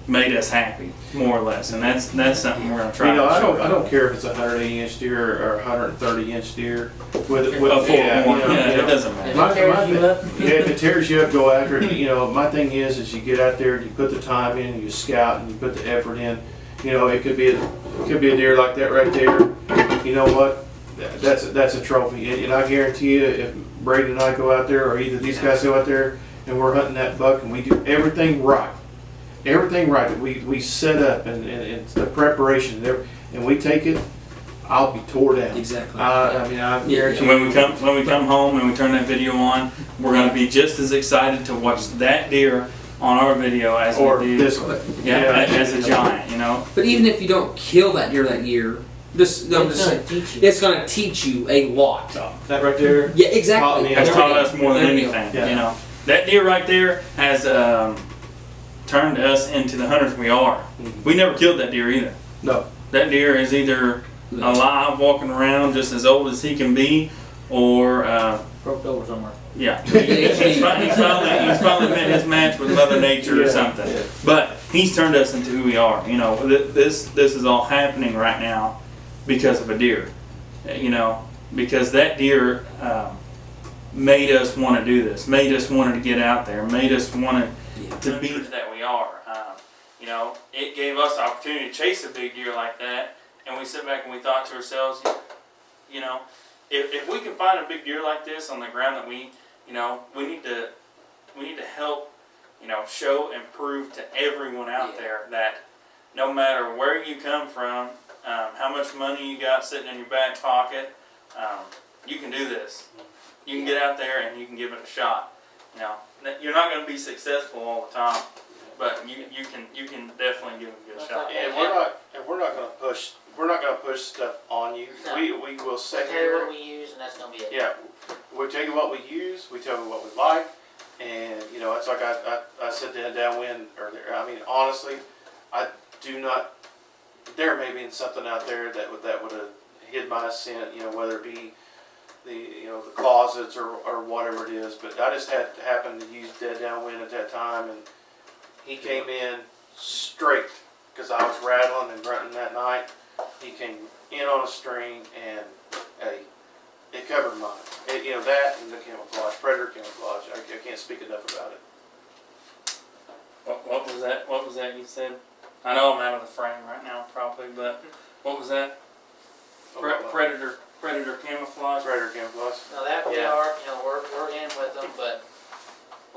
made us happy, more or less. And that's something we're going to try. You know, to show I don't care if it's a 180-inch deer or a 130-inch deer. With a full horn. It doesn't matter. If it tears you up, go after it. You know, my thing is you get out there and you put the time in, you scout and you put the effort in, You know, it could be a deer like that right there. You know what? That's a trophy, and I guarantee you, if Braden and I go out there, or either these guys go out there, and we're hunting that buck, and we do everything right, that we set up, and it's the preparation, and we take it, I'll be tore down. Exactly. I mean, I guarantee And when we come home and we turn that video on, we're going to be just as excited to watch that deer on our video as or we do this one. as a giant, you know. But even if you don't kill that deer that year, I'm just saying, it's going to teach you a lot. That right there. Yeah, exactly. Has taught us more than There you go. anything, Yeah. you know. That deer right there has turned us into the hunters we are. We never killed that deer either. No. That deer is either alive, walking around, just as old as he can be, or Broke over somewhere. yeah, he's finally met his match with Mother Nature or something. Yeah. But he's turned us into who we are. You know, this is all happening right now because of a deer. You know, because that deer made us want to do this, made us want to get out there, made us want to be that we are. You know, it gave us the opportunity to chase a big deer like that, and we sit back and we thought to ourselves, you know, if we can find a big deer like this on the ground that we need to help, you know, show and prove to everyone out there that no matter where you come from, how much money you got sitting in your back pocket, you can do this. You can get out there and you can give it a shot. You know, you're not going to be successful all the time, but you can definitely give it a good shot. And we're not going to push stuff on you. No. We will say Tell you what we use, and that's gonna be it. yeah, we'll tell you what we use. We tell you what we like, and you know, it's like I said to downwind earlier. I mean, honestly, I do not. There may be something out there that would have hid my scent. You know, whether it be the closets or whatever it is. But I just happened to use dead downwind at that time, and he came in straight because I was rattling and grunting that night. He came in on a string, and it covered mine. That and the camouflage, predator camouflage. I can't speak enough about it. What was that? What was that you said? I know I'm out of the frame right now, probably, but what was that? Predator camouflage. Predator camouflage. Now that we Yeah. are, we're in with them, but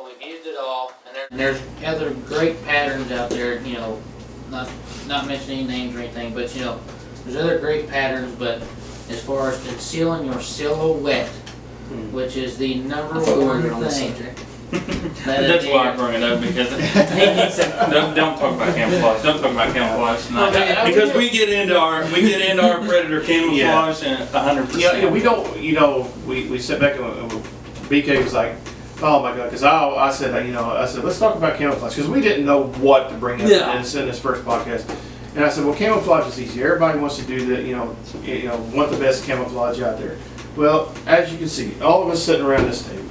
we've used it all, and there's other great patterns out there. Not mentioning any names or anything, but there's other great patterns. But as far as concealing your silhouette, which is the number one thing. That's why I bring it up, because he said, don't talk about camouflage. Don't talk about camouflage tonight. Okay, Because we get into our predator camouflage and 100%. Yeah, we don't. We sit back and BK was like, "Oh my God," because I said, let's talk about camouflage because we didn't know what to bring up in this first podcast. And I said, well, camouflage is easy. Everybody wants to do that. Want the best camouflage out there. Well, as you can see, all of us sitting around this table.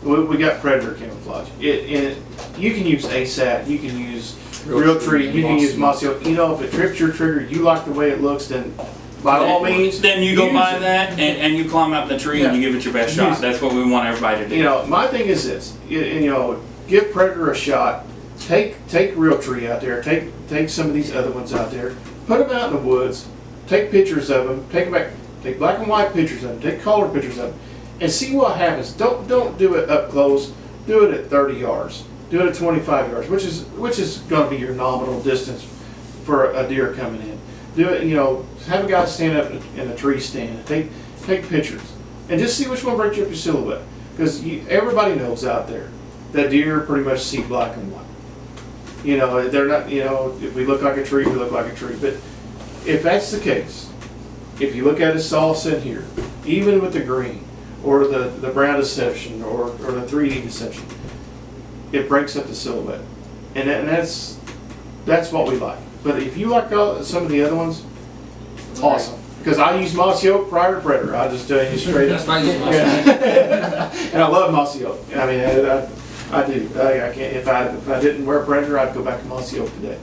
We got predator camouflage. You can use ASAT, you can use real tree, you can use mossy oak. If it trips your trigger, you like the way it looks, then by all means, then you go use buy it. that and you climb up the tree and you give it your best shot. Use it. That's what we want everybody to do. My thing is this. Give predator a shot. Take real tree out there. Take some of these other ones out there. Put them out in the woods. Take pictures of them. Take black and white pictures of them. Take color pictures of them. And see what happens. Don't do it up close. Do it at 30 yards. Do it at 25 yards, which is going to be your nominal distance for a deer coming in. Do it. Have a guy stand up in a tree stand. And take pictures, and just see which one breaks up your silhouette. Because everybody knows out there that deer pretty much see black and white. They're not. If we look like a tree, we look like a tree. But if that's the case, if you look at us all sitting here, even with the green, or the brown deception, or the 3D deception, it breaks up the silhouette, and that's what we like. But if you like some of the other ones, awesome. Because I use mossy oak prior to predator. I just tell you straight up. That's my use mossy oak. And I love mossy oak. I mean, I do. I can't. If I didn't wear predator, I'd go back to mossy oak today.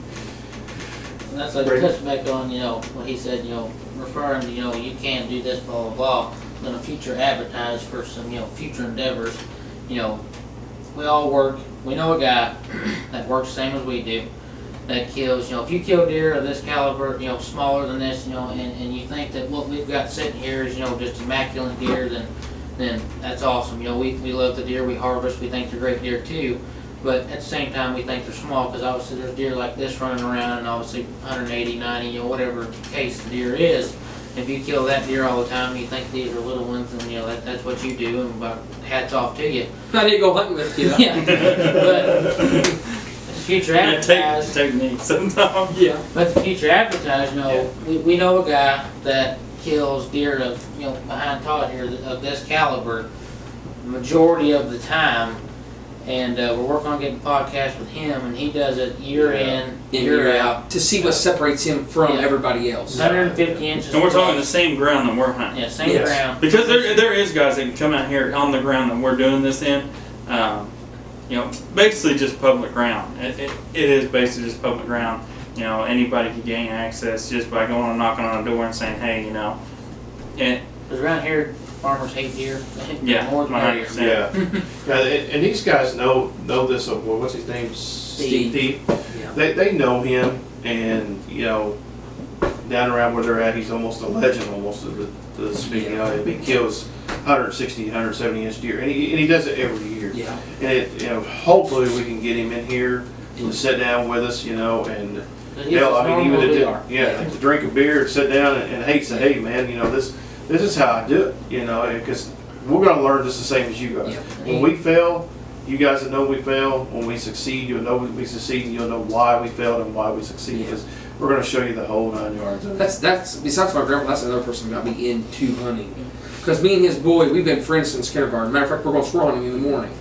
And that's like touch back on what he said. Referring to you can't do this, blah blah blah. Going to future advertise for some future endeavors. We all work. We know a guy that works the same as we do, that kills, if you kill deer of this caliber, smaller than this, and you think that what we've got sitting here is, just immaculate deer, then that's awesome. We love the deer we harvest. We think they're great deer too. But at the same time, we think they're small because obviously there's deer like this running around, and obviously 180, 90, whatever case the deer is. If you kill that deer all the time, you think these are little ones, and that's what you do, and hats off to you. I didn't go hunting with you. Yeah, but the future advertised. Technique sometimes. Yeah. But the future advertised, we know a guy that kills deer of behind Todd here of this caliber, majority of the time. And we're working on getting a podcast with him, and he does it year in, year out. To see what separates him from everybody else. 150 inches. And we're talking the same ground that we're hunting. Yeah, same ground. Because there is guys that can come out here on the ground that we're doing this in. Basically just public ground. It is basically just public ground. Anybody can gain access just by going and knocking on a door and saying, hey, And Because around here, farmers hate deer. yeah, More than deer. 100%. Yeah, and these guys know this. What's his name? Steve. Yeah. They know him, and down around where they're at, he's almost a legend, almost of the speaking. He kills 160, 170 inch deer, and he does it every year. Yeah. And hopefully we can get him in here to sit down with us, and He's as normal as we are. to drink a beer, sit down, and say, hey man, this is how I do it, because we're going to learn just the same as you guys. Yeah. When we fail, you guys will know we fail. When we succeed, you'll know we succeed, and you'll know why we failed and why we succeed, because we're going to show you the whole 9 yards. That's besides my grandpa, that's another person that got me into hunting. Because me and his boy, we've been friends since kindergarten. Matter of fact, we're going squirrel hunting in the morning.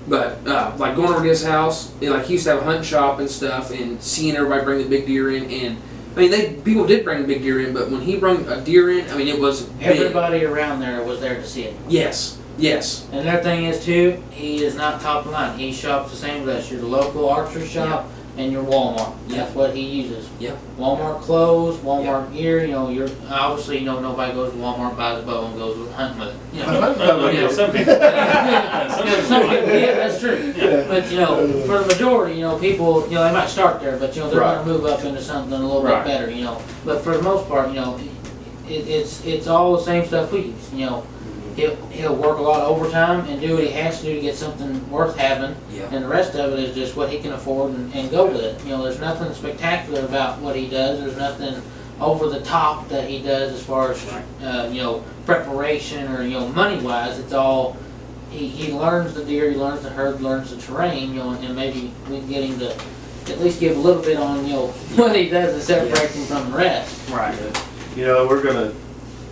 But like going over to his house, he used to have a hunting shop and stuff, and seeing everybody bring the big deer in, and people did bring big deer in, but when he brought a deer in, it was big. Everybody around there was there to see it. Yes. And the other thing is too, he is not top of line. He shops the same as us. Your local archery shop and your Walmart. That's what he uses. Yep. Walmart clothes, Walmart gear. You're obviously nobody goes to Walmart, buys a bow, and goes hunting with it. Some people. Yeah, that's true. Yeah. But for the majority, people, they might start there, but they're Right. going to move up into something a little Right. bit better. But for the most part, it's all the same stuff we use. He'll work a lot of overtime and do what he has to do to get something worth having, and the rest of it is just what he can afford and go with it. There's nothing spectacular about what he does. There's nothing over the top that he does as far as preparation or money wise. It's all he learns the deer, he learns the herd, learns the terrain, and maybe we can get him to at least give a little bit on what he does to separate him from the rest. Right.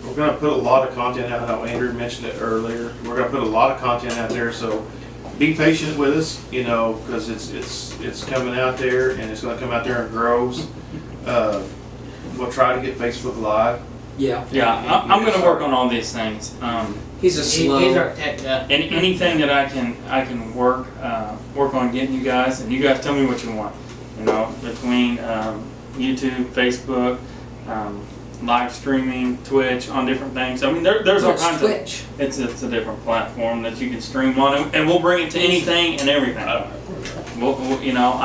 We're gonna put a lot of content out. How Andrew mentioned it earlier. We're gonna put a lot of content out there. So be patient with us, because it's coming out there, and it's gonna come out there in groves. We'll try to get Facebook Live. Yeah. Yeah, I'm going to work on all these things. He's a slow. He's our tech guy. Anything that I can work on getting you guys, and you guys tell me what you want. Between YouTube, Facebook, live streaming, Twitch, on different things. There's all kinds Twitch? of. It's a different platform that you can stream on, and we'll bring it to anything and everything. I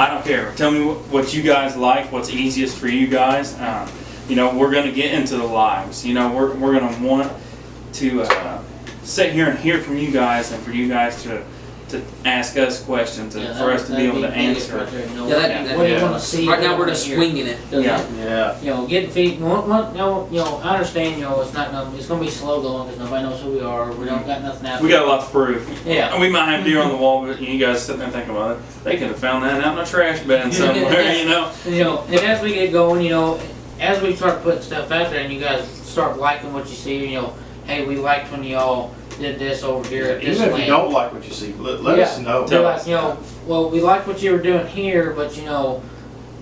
don't care. Tell me what you guys like, what's easiest for you guys. We're going to get into the lives. We're going to want to sit here and hear from you guys, and for you guys to ask us questions and for us to be able to answer. Right there, What do you want to see? Right now we're just swinging it. Yeah. Getting feet. I understand. It's not gonna. It's gonna be slow going because nobody knows who we are. We don't got nothing out. We got a lot to prove. Yeah. And we might have deer on the wall, but you guys sit there and think about it. They could have found that out in a trash bin somewhere, And as we get going, as we start putting stuff out there, and you guys start liking what you see, hey, we liked when y'all did this over here at this Even if land. you don't like what you see, let us know. They're like, well, we like what you were doing here, but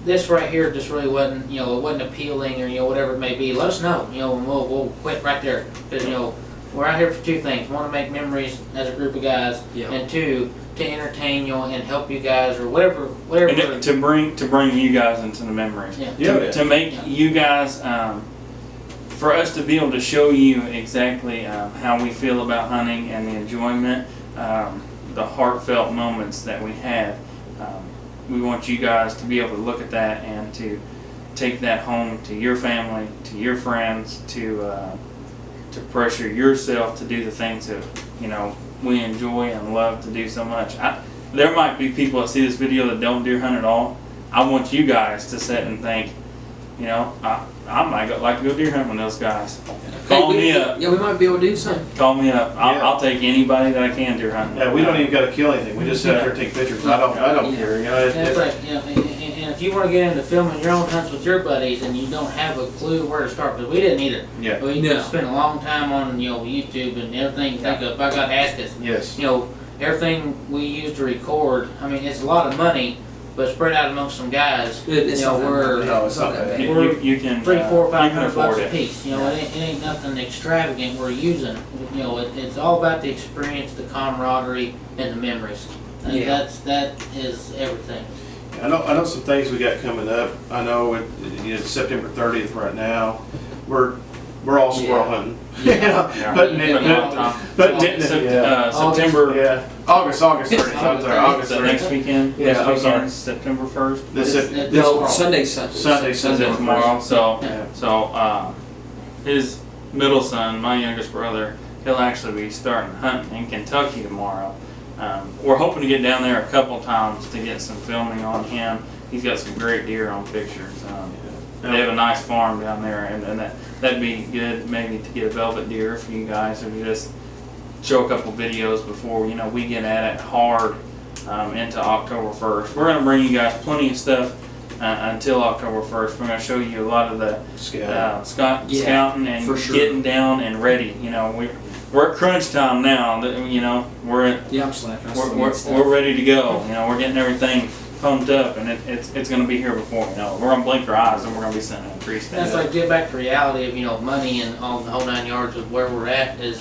this right here just really wasn't, it wasn't appealing, or whatever it may be. Let us know, and we'll quit right there, because we're out here for two things: one, to make memories as a group of guys, and two, to entertain and help you guys, or whatever. And to bring you guys into the memories. To make you guys. For us to be able to show you exactly how we feel about hunting and the enjoyment, the heartfelt moments that we had. we want you guys to be able to look at that and to take that home to your family, to your friends, to pressure yourself to do the things that, you know, we enjoy and love to do so much. There might be people that see this video that don't deer hunt at all. I want you guys to sit and think, you know, I might like to go deer hunt with those guys. Call me up. Yeah, we might be able to do something. Call me up. I'll take anybody that I can deer hunt. Yeah, we don't even gotta kill anything. We just sit out there and take pictures. I don't care. You know, And it's like, you know, and if you want to get into filming your own hunts with your buddies and you don't have a clue where to start, because we didn't either. Yeah. We No. spent a long time on, you know, YouTube and everything. Think of, I got to ask us. Yes. You know, everything we use to record. I mean, it's a lot of money, but spread out amongst some guys. It's you know, not that we're bad. No, it's not that bad. You can $300, $400, you can afford $500 a it. piece. You know, it ain't nothing extravagant we're using. You know, it's all about the experience, the camaraderie, and the memories. And Yeah. that is everything. I know some things we got coming up. I know it's September 30th right now. We're all squirrel hunting. Yeah. Yeah. But September. yeah. August 30th. I'm sorry, August The next 30th. weekend. Yeah, Next I'm sorry. weekend, September 1st. No, Sunday. Sunday, Tomorrow. So Yeah. his middle son, my youngest brother, he'll actually be starting hunting in Kentucky tomorrow. We're hoping to get down there a couple times to get some filming on him. He's got some great deer on pictures. They have a nice farm down there, and that'd be good maybe to get a velvet deer for you guys, or just show a couple videos before, you know, we get at it hard into October 1st. We're going to bring you guys plenty of stuff until October 1st. We're going to show you a lot of the scouting and for sure. getting down and ready. You know, we're at crunch time now. You know, we're I'm slacking. we're ready to go. You know, we're getting everything pumped up, and it's going to be here before we know it. We're going to blink our eyes, and we're going to be sending a tree stand. That's like get back to reality of, you know, money and all the whole 9 yards of where we're at is,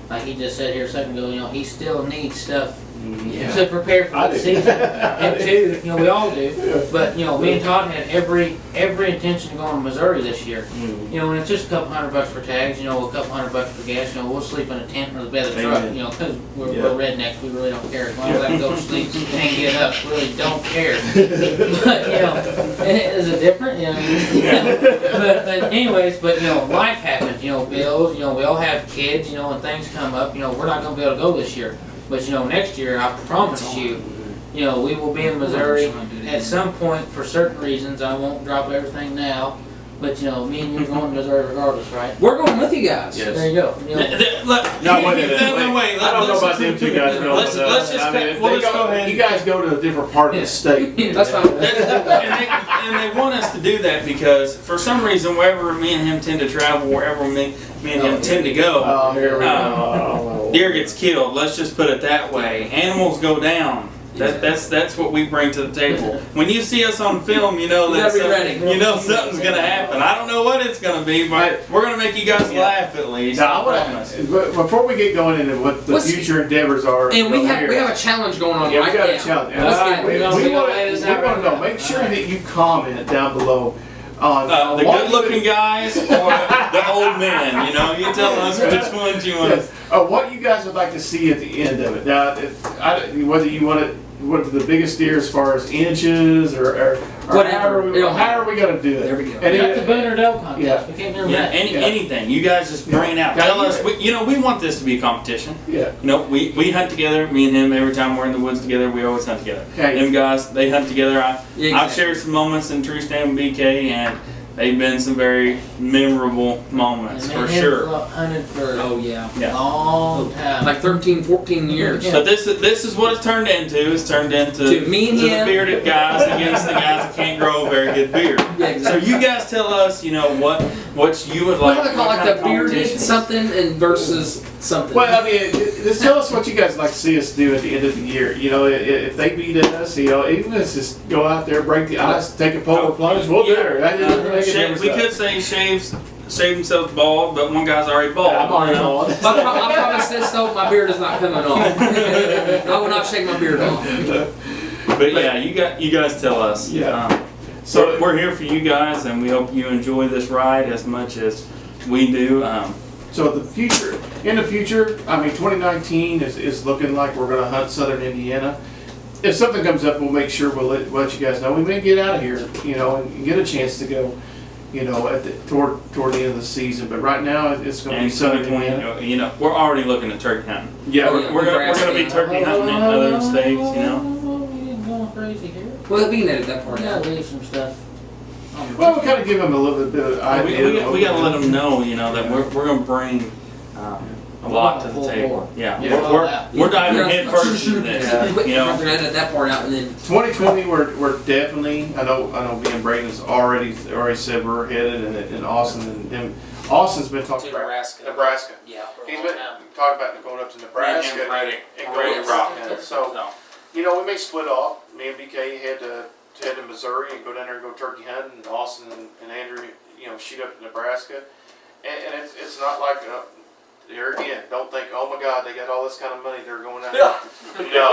like he just said here a second ago, you know, he still needs stuff to prepare for I the do. season. And two, you know, we all do. But, you know, me and Todd had every intention of going to Missouri this year. You know, and it's just a couple $100 for tags, you know, a couple $100 for gas. You know, we'll sleep in a tent or the bed of the truck, Amen. you know, because we're Yeah. rednecks. We really don't care. As long as I can go to sleep and get up, really don't care. But, you know, is it different? You know, but anyways, but, you know, life happens, you know, bills, you know, we all have kids, you know, and things come up, you know, we're not going to be able to go this year. But, you know, next year, I promise you, you know, we will be in Missouri at some point for certain reasons. I won't drop everything now. But, you know, me and you are going to Missouri regardless, right? We're going with you guys. Yes. There you go. You know, No, wait. I don't know about them two guys going. Let's just let's go ahead. You guys go to a different part of the state. That's fine. and they want us to do that because for some reason, wherever me and him tend to travel, wherever me and him tend to go, Oh, here we go. deer gets killed. Let's just put it that way. Animals go down. That's what we bring to the table. When you see us on film, you know that you know something's gonna happen. I don't know what it's gonna be, but we're gonna make you guys laugh at least. Now, but before we get going into what the future endeavors are, And we have a challenge going on Yeah, right we got now. a challenge. Let's get We it. want to know. Make sure that you comment down below on the good-looking guys or the old men. You know, you tell us which ones you want. Yes. What you guys would like to see at the end of it. Now, whether you want it. What the biggest deer as far as inches or Whatever. how are we going to do it? There we go. And we got the boon or doe contest. Yeah. We can't do Yeah, that. anything. You guys just bring it out. Yeah. Tell us. You know, we want this to be a competition. Yeah. You know, we hunt together. Me and him. Every time we're in the woods together, we always hunt together. Okay. Them guys, they hunt together. I've Exactly. shared some moments in Tree Stand with BK, and they've been some very memorable moments And for they sure. hunted for Oh, yeah. a long time. Like 13, 14 years. Yeah. But this is what it's turned into. It's turned into To me and the him. bearded guys against the guys that can't grow a very good beard. Yeah, So exactly. you guys tell us, you know, what you would What like. do they call what like kind the of bearded competitions. something and versus something? Well, I mean, just tell us what you guys like to see us do at the end of the year. You know, if they beat us, you know, even if it's just go out there, break the ice, take a polar plunge, we'll do it. That doesn't make a difference. We could say shave himself bald, but one guy's already bald. I'm already on. I promise this though, my beard is not coming off. I will not shave my beard off. But yeah, you guys tell us. Yeah. So So we're here for you guys, and we hope you enjoy this ride as much as we do. So in the future, I mean, 2019 is looking like we're going to hunt southern Indiana. if something comes up, we'll make sure we'll let you guys know. We may get out of here, you know, and get a chance to go, you know, toward the end of the season. But right now, it's going to be And Southern 2020, Indiana. you know, we're already looking at turkey hunting. Yeah, We're gonna be turkey hunting in other states, you know. You going crazy here? Well, we can edit that part Yeah, out. leave some stuff. well, we kind of give them a little bit of idea. We gotta let them know, you know, that we're gonna bring a lot to the table. Yeah, Yeah. we're diving head first into this. Yeah. You know, We're gonna edit that part out and then. 2020, we're definitely. I know. Me and Braden's already said we're headed, and Austin and Austin's been talking To about Nebraska. Nebraska. Yeah. He's been talking about going up to Nebraska and going to rock hunt. So, you know, we may split off. Me and BK head to Missouri and go down there and go turkey hunting, and Austin and Andrew, you know, shoot up to Nebraska. And it's not like, here again, don't think, oh my God, they got all this kind of money, they're going out there. No.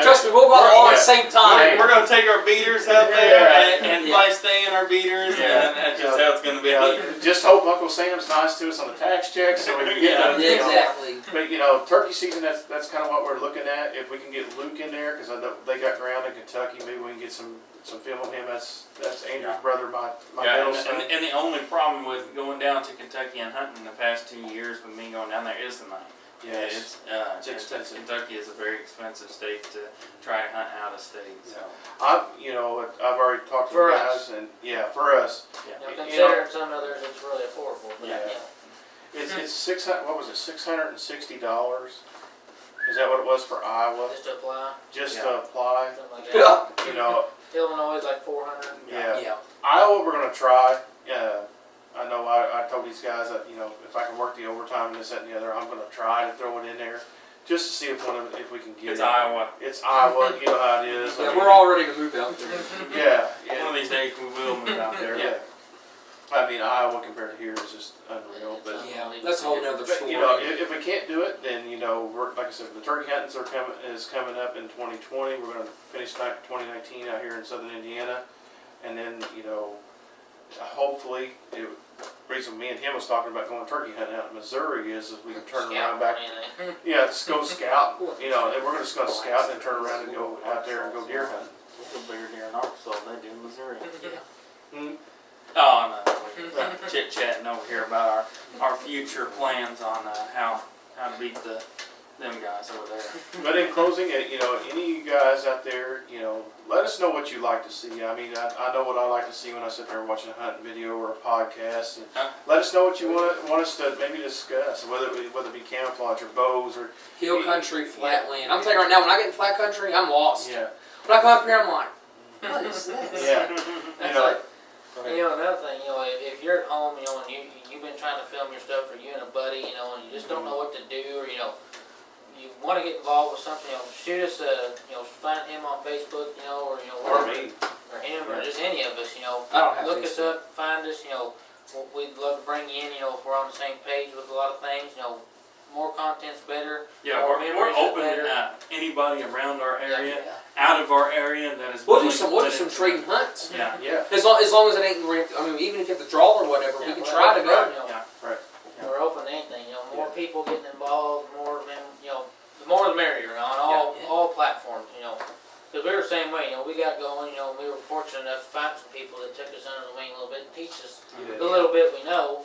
Trust me, we'll go out all at the same time. we're gonna take our beaters out there and probably stay in our beaters, and that's just how it's gonna be. Just hope Uncle Sam's nice to us on the tax check so we can get them. Yeah, exactly. But you know, turkey season, that's kind of what we're looking at. If we can get Luke in there, because I know they got ground in Kentucky, maybe we can get some film on him. That's Andrew's brother, my middle son. And the only problem with going down to Kentucky and hunting the past 2 years with me going down there is the money. Yes. It's expensive. Kentucky is a very expensive state to try to hunt out of state. So. I've already talked to For the us. guys, and for us, Considering some others, it's really affordable. But, Yeah. It's $600. What was it? $660. Is that what it was for Iowa? Just to apply, Just to apply. something like that. You know, Illinois is like 400. yeah. Iowa, we're gonna try. I know. I told these guys that, you know, if I can work the overtime and this, that, and the other, I'm gonna try to throw it in there, just to see if we can get It's it. Iowa. It's Iowa. You know how it is. Yeah, we're all ready to move out there. Yeah. One of these days we will move out there. Yeah. I mean, Iowa compared to here is just unreal. But Yeah, that's a whole nother But, story. you know, if we can't do it, then, you know, we're, like I said, the turkey huntings is coming up in 2020. We're going to finish 2019 out here in southern Indiana, and then, you know, hopefully, the reason me and him was talking about going turkey hunting out in Missouri is we can turn around back. Yeah, let's go scout. You know, and we're just going to scout and then turn around and go out there and go deer hunting. There's a bigger deer in Arkansas than they do in Missouri. Hmm? Oh no, we're chit chatting over here about our future plans on how to beat them guys over there. But in closing, you know, any of you guys out there, you know, let us know what you like to see. I mean, I know what I like to see when I sit there watching a hunting video or a podcast. And let us know what you want us to maybe discuss, whether it be camouflage or bows or Hill country, flat land. I'm telling you right now, when I get in flat country, I'm lost. yeah, When I come up here, I'm like, what is this? yeah. That's You know, like, you know, another thing, you know, if you're at home, you know, and you've been trying to film your stuff for you and a buddy, you know, and you just don't know what to do, or, you know, you want to get involved with something, you know, shoot us you know, find him on Facebook, you know, or, you know, or whatever, me. or him, or just any of us, you know, I don't have look us Facebook. up, find us, you know, we'd love to bring you in, you know, if we're on the same page with a lot of things, you know, more content's better. Yeah, more we're memories is open better. to anybody around our area, Yeah. out of our area that is. We'll do willing some to put some into trading it. hunts. Yeah. Yeah, As long as it ain't, I mean, even if you have to draw or whatever, we can try to go. You know, Yeah. right. We're open to anything, you know, more people getting involved, more of them, you know, the more the merrier on all platforms, you know. Because we were the same way, you know, we got going, you know, we were fortunate enough to find some people that took us under the wing a little bit and teach us the little bit we know,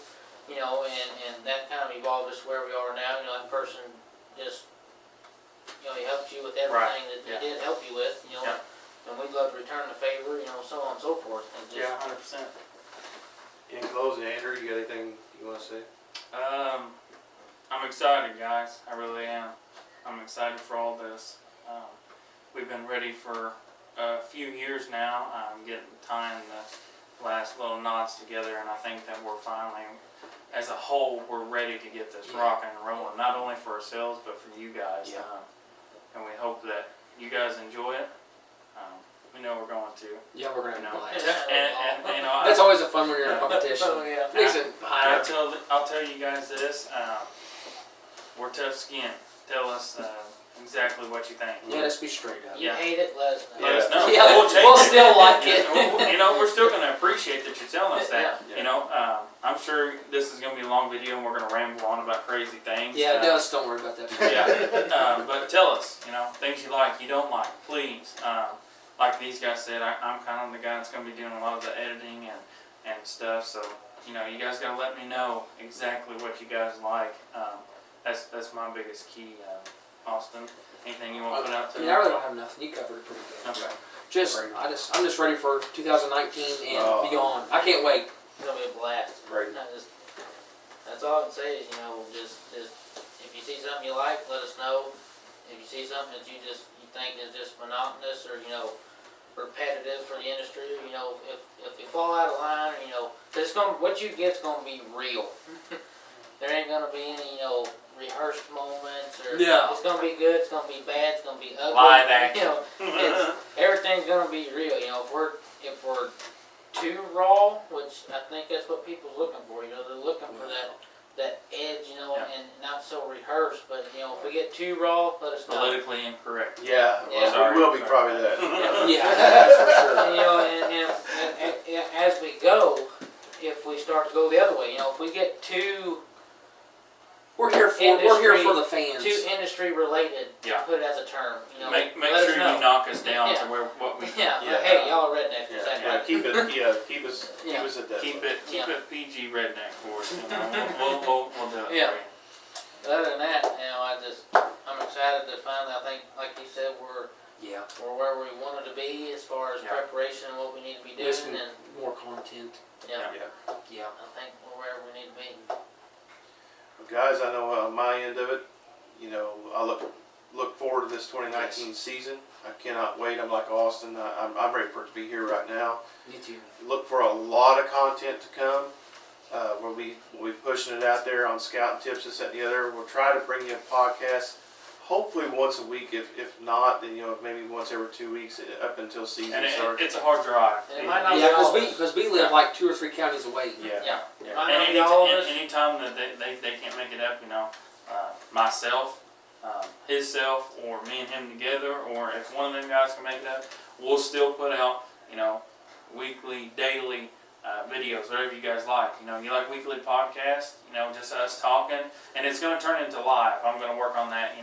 you know, and that kind of evolved us where we are now, you know, that person just, you know, he helped you with everything that they did help you with, you know, and we'd love to return the favor, you know, so on and so forth. And just, Yeah, 100%. In closing, Andrew, you got anything you want to say? I'm excited, guys. I really am. I'm excited for all this. We've been ready for a few years now. I'm tying the last little knots together, and I think that we're finally, as a whole, we're ready to get this rocking and rolling. Not only for ourselves, but for you guys. Yeah. And we hope that you guys enjoy it. We know we're going to. Yeah, we're gonna have a blast. And you know, That's always a fun when you're in a competition. Oh, yeah. Makes it higher. I'll tell you guys this. We're tough skinned. Tell us exactly what you think. Yeah, let's be straight up. You hate it, let us know. Let us know. Yeah, We'll change we'll it. still like it. You know, we're still going to appreciate that you're telling us that. Yeah. You know, I'm sure this is going to be a long video and we're going to ramble on about crazy things. Yeah, it does. Don't worry about that. Yeah, but tell us, things you like, you don't like, please. Like these guys said, I'm kind of the guy that's going to be doing a lot of the editing and stuff. So, you guys got to let me know exactly what you guys like. That's my biggest key, Austin. Anything you want to put out to me? I really don't have nothing. You covered it pretty good. Okay. I'm just ready for 2019 and beyond. I can't wait. It's gonna be a blast. Right. That's all I can say is, just if you see something you like, let us know. If you see something that you think is just monotonous or, repetitive for the industry, if you fall out of line, what you get's gonna be real. There ain't gonna be any, rehearsed moments or it's gonna be good, it's gonna be bad, it's gonna be ugly. Live action. Everything's gonna be real. If we're too raw, which I think that's what people's looking for. They're looking for that edge, and not so rehearsed. But if we get too raw, let us know. Politically incorrect. Yeah, Sorry. we will be probably that. That's for sure. And as we go, if we start to go the other way, if we get too We're here for the fans. too industry related, Yeah. put it as a term. Make let us sure know. you knock us down Yeah. to what we Hey, y'all are rednecks. Yeah, Exactly. yeah, keep us at that. keep level. it PG redneck for us. We'll do it Yeah. for you. But other than that, I'm excited to find. I think, like you said, we're where we wanted to be as far as preparation and what we need to be doing, There's and more content. yeah, Yeah. I think we're where we need to be. Well, guys, I know on my end of it, I look forward to this 2019 season. I cannot wait. I'm like Austin. I'm ready for it to be here right now. Me too. Look for a lot of content to come. We'll be pushing it out there on Scouting Tips, this, that, and the other. We'll try to bring you a podcast, hopefully once a week. If not, then maybe once every 2 weeks up until season And starts. it's a hard drive. And it might not be Yeah, all of us. because we live like 2 or 3 counties away. Yeah. It might And not be all of us. anytime that they can't make it up, myself, himself, or me and him together, or if one of them guys can make it up, we'll still put out, weekly, daily videos, whatever you guys like. You like weekly podcasts, just us talking, and it's going to turn into live. I'm going to work on that,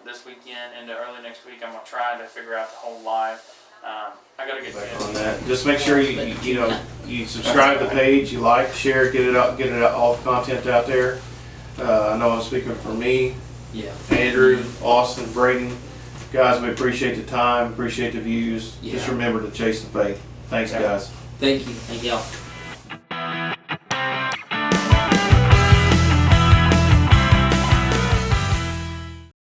this weekend into early next week. I'm going to try to figure out the whole live. I got to get Back on that. Just make sure you subscribe to the page, you like, share, get it out, all the content out there. I know I'm speaking for me, Andrew, Austin, Braden. Guys, we appreciate the time, appreciate the views. Just remember to chase the faith. Thanks, guys. Thank you. Thank y'all.